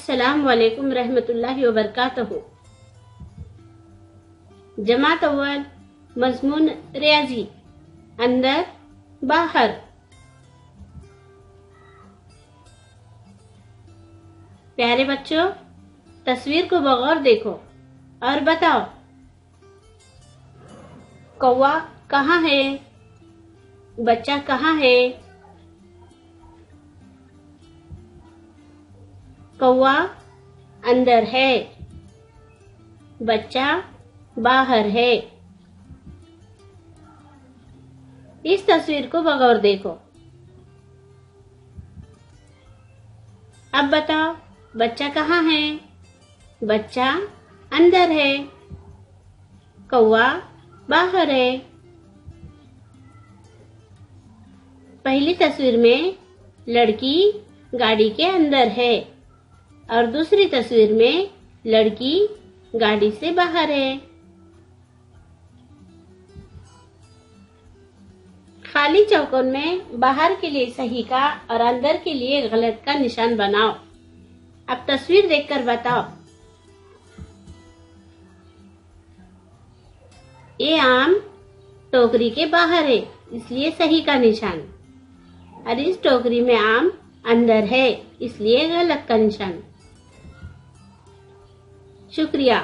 अस्सलाम वालेकुम रहमतुल्लाहि व बरकातहू। जमात अव्वल मजमून रियाजी, अंदर बाहर। प्यारे बच्चों, तस्वीर को बगौर देखो और बताओ, कौवा कहाँ है? बच्चा कहाँ है? कौवा अंदर है, बच्चा बाहर है। इस तस्वीर को बगौर देखो। अब बताओ, बच्चा कहाँ है? बच्चा अंदर है, कौवा बाहर है। पहली तस्वीर में लड़की गाड़ी के अंदर है और दूसरी तस्वीर में लड़की गाड़ी से बाहर है। खाली चौकोर में बाहर के लिए सही का और अंदर के लिए गलत का निशान बनाओ। अब तस्वीर देखकर बताओ। ये आम टोकरी के बाहर है, इसलिए सही का निशान, और इस टोकरी में आम अंदर है, इसलिए गलत का निशान। शुक्रिया।